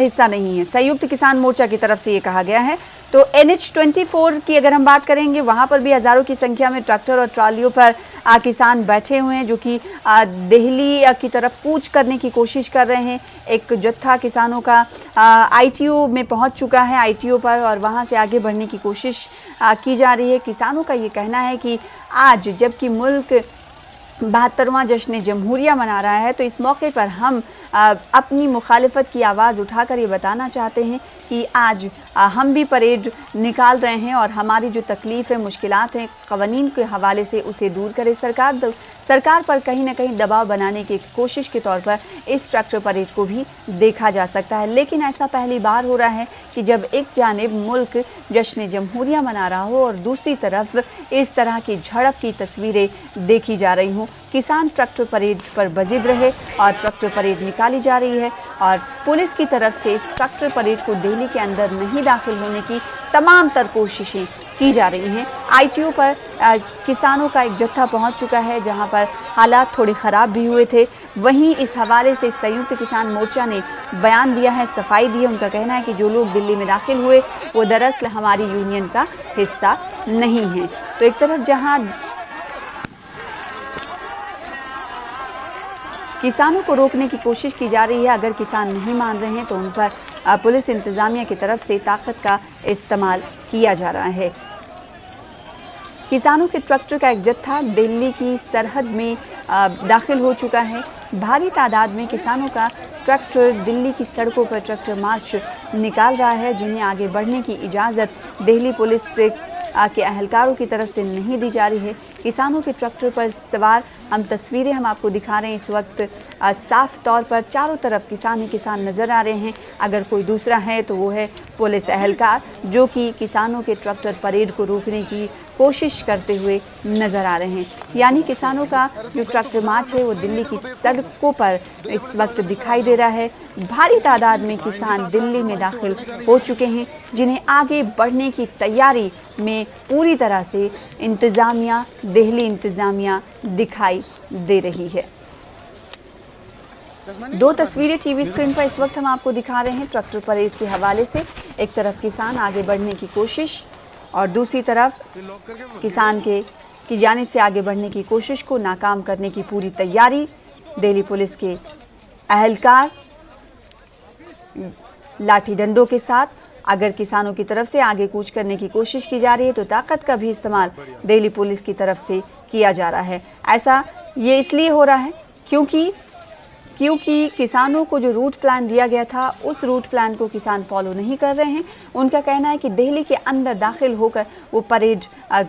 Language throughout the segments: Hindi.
हिस्सा नहीं है। संयुक्त किसान मोर्चा की तरफ से ये कहा गया है। तो NH-24 की अगर हम बात करेंगे, वहां पर भी हजारों की संख्या में ट्रैक्टर और ट्रालियों पर किसान बैठे हुए हैं, जो कि दिल्ली की तरफ कूच करने की कोशिश कर रहे हैं। एक जत्था किसानों का ITO में पहुंच चुका है, ITO पर, और वहां से आगे बढ़ने की कोशिश की जा रही है। किसानों का ये कहना है कि आज जबकि मुल्क 72वां जश्न जमहूरिया मना रहा है, तो इस मौके पर हम अपनी मुखालिफत की आवाज़ उठाकर ये बताना चाहते हैं कि आज हम भी परेड निकाल रहे हैं और हमारी जो तकलीफ़ है, मुश्किलात हैं क़वानीन के हवाले से, उसे दूर करे। सरकार पर कहीं ना कहीं दबाव बनाने की कोशिश के तौर पर इस ट्रैक्टर परेड को भी देखा जा सकता है। लेकिन ऐसा पहली बार हो रहा है कि जब एक जानिब मुल्क जश्न जमहूरिया मना रहा हो और दूसरी तरफ इस तरह की झड़प की तस्वीरें देखी जा रही हों। किसान ट्रैक्टर परेड पर बजिद रहे और ट्रैक्टर परेड निकाली जा रही है और पुलिस की तरफ से इस ट्रैक्टर परेड को दिल्ली के अंदर नहीं दाखिल होने की तमाम तर कोशिशें की जा रही हैं। ITO पर किसानों का एक जत्था पहुंच चुका है, जहां पर हालात थोड़े ख़राब भी हुए थे। वहीं इस हवाले से संयुक्त किसान मोर्चा ने बयान दिया है, सफाई दी है। उनका कहना है कि जो लोग दिल्ली में दाखिल हुए वो दरअसल हमारी यूनियन का हिस्सा नहीं है। तो एक तरफ जहां किसानों को रोकने की कोशिश की जा रही है, अगर किसान नहीं मान रहे हैं तो उन पर पुलिस इंतजामिया की तरफ से ताकत का इस्तेमाल किया जा रहा है। किसानों के ट्रैक्टर का एक जत्था दिल्ली की सरहद में दाखिल हो चुका है। भारी तादाद में किसानों का ट्रैक्टर दिल्ली की सड़कों पर ट्रैक्टर मार्च निकाल रहा है, जिन्हें आगे बढ़ने की इजाज़त दिल्ली पुलिस के अहलकारों की तरफ से नहीं दी जा रही है। किसानों के ट्रैक्टर पर सवार तस्वीरें हम आपको दिखा रहे हैं। इस वक्त साफ तौर पर चारों तरफ किसान ही किसान नज़र आ रहे हैं। अगर कोई दूसरा है तो वो है पुलिस अहलकार, जो कि किसानों के ट्रैक्टर परेड को रोकने की कोशिश करते हुए नज़र आ रहे हैं। यानी किसानों का जो ट्रैक्टर मार्च है वो दिल्ली की सड़कों पर इस वक्त दिखाई दे रहा है। भारी तादाद में किसान दिल्ली में दाखिल हो चुके हैं, जिन्हें आगे बढ़ने की तैयारी में पूरी तरह से इंतज़ामिया, दिल्ली इंतज़ामिया दिखाई दे रही है। दो तस्वीरें टीवी स्क्रीन पर इस वक्त हम आपको दिखा रहे हैं ट्रैक्टर परेड के हवाले से। एक तरफ किसान आगे बढ़ने की कोशिश और दूसरी तरफ किसान की जानिब से आगे बढ़ने की कोशिश को नाकाम करने की पूरी तैयारी। दिल्ली पुलिस के अहलकार लाठी डंडों के साथ अगर किसानों की तरफ से आगे कूच करने की कोशिश की जा रही है, तो ताकत का भी इस्तेमाल दिल्ली पुलिस की तरफ से किया जा रहा है। ऐसा ये इसलिए हो रहा है क्योंकि किसानों को जो रूट प्लान दिया गया था, उस रूट प्लान को किसान फॉलो नहीं कर रहे हैं। उनका कहना है कि दिल्ली के अंदर दाखिल होकर वो परेड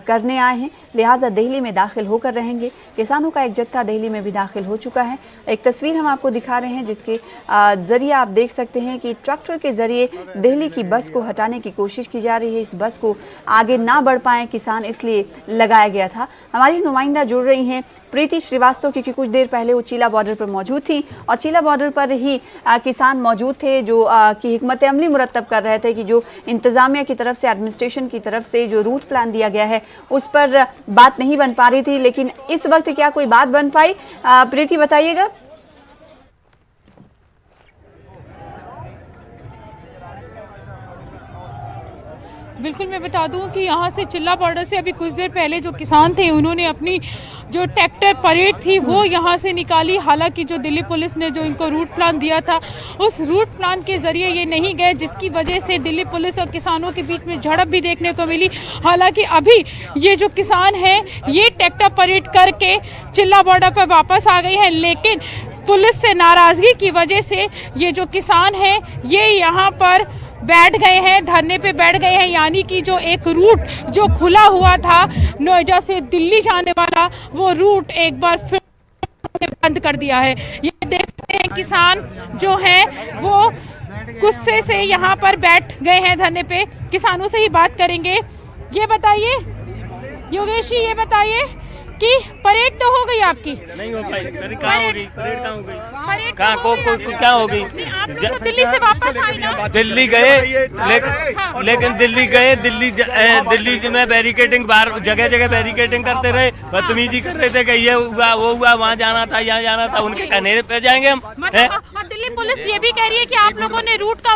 करने आए हैं, लिहाजा दिल्ली में दाखिल होकर रहेंगे। किसानों का एक जत्था दिल्ली में भी दाखिल हो चुका है। एक तस्वीर हम आपको दिखा रहे हैं, जिसके ज़रिए आप देख सकते हैं कि ट्रैक्टर के ज़रिए दिल्ली की बस को हटाने की कोशिश की जा रही है। इस बस को आगे ना बढ़ पाएँ किसान, इसलिए लगाया गया था। हमारी नुमाइंदा जुड़ रही हैं प्रीति श्रीवास्तव, क्योंकि कुछ देर पहले वो चीला बॉर्डर पर मौजूद थी और चीला बॉर्डर पर ही किसान मौजूद थे, जो की हिकमत अमली मुरतब कर रहे थे कि जो इंतज़ामिया की तरफ से, एडमिनिस्ट्रेशन की तरफ से जो रूट प्लान दिया गया है उस पर बात नहीं बन पा रही थी। लेकिन इस वक्त क्या कोई बात बन पाई? प्रीति बताइएगा। बिल्कुल, मैं बता दूं कि यहाँ से चिल्ला बॉर्डर से अभी कुछ देर पहले जो किसान थे, उन्होंने अपनी जो ट्रैक्टर परेड थी वो यहाँ से निकाली। हालांकि जो दिल्ली पुलिस ने जो इनको रूट प्लान दिया था, उस रूट प्लान के जरिए ये नहीं गए, जिसकी वजह से दिल्ली पुलिस और किसानों के बीच में झड़प भी देखने को मिली। हालांकि अभी ये जो किसान हैं ये ट्रैक्टर परेड करके चिल्ला बॉर्डर पर वापस आ गए हैं, लेकिन पुलिस से नाराजगी की वजह से ये जो किसान हैं ये यहाँ पर बैठ गए हैं, धरने पे बैठ गए हैं। यानी कि जो एक रूट जो खुला हुआ था नोएडा से दिल्ली जाने वाला, वो रूट एक बार फिर बंद कर दिया है। ये देख सकते हैं किसान जो हैं वो गुस्से से यहाँ पर बैठ गए हैं धरने पे। किसानों से ही बात करेंगे। ये बताइए योगेश जी, ये बताइए कि परेड तो हो गई आपकी? नहीं हो पाई। परेड कहाँ हो गई? परेड कहाँ हो गई? क्या हो गई? तो दिल्ली से वापस आई ना? दिल्ली गए, लेकिन दिल्ली गए, दिल्ली में बैरिकेडिंग, बाहर जगह जगह बैरिकेडिंग करते रहे, बदतमीजी कर रहे थे कि ये हुआ वो हुआ, वहाँ जाना था यहाँ जाना था। उनके कहने पे जाएंगे हम। दिल्ली पुलिस ये भी कह रही है कि आप लोगों ने रूट का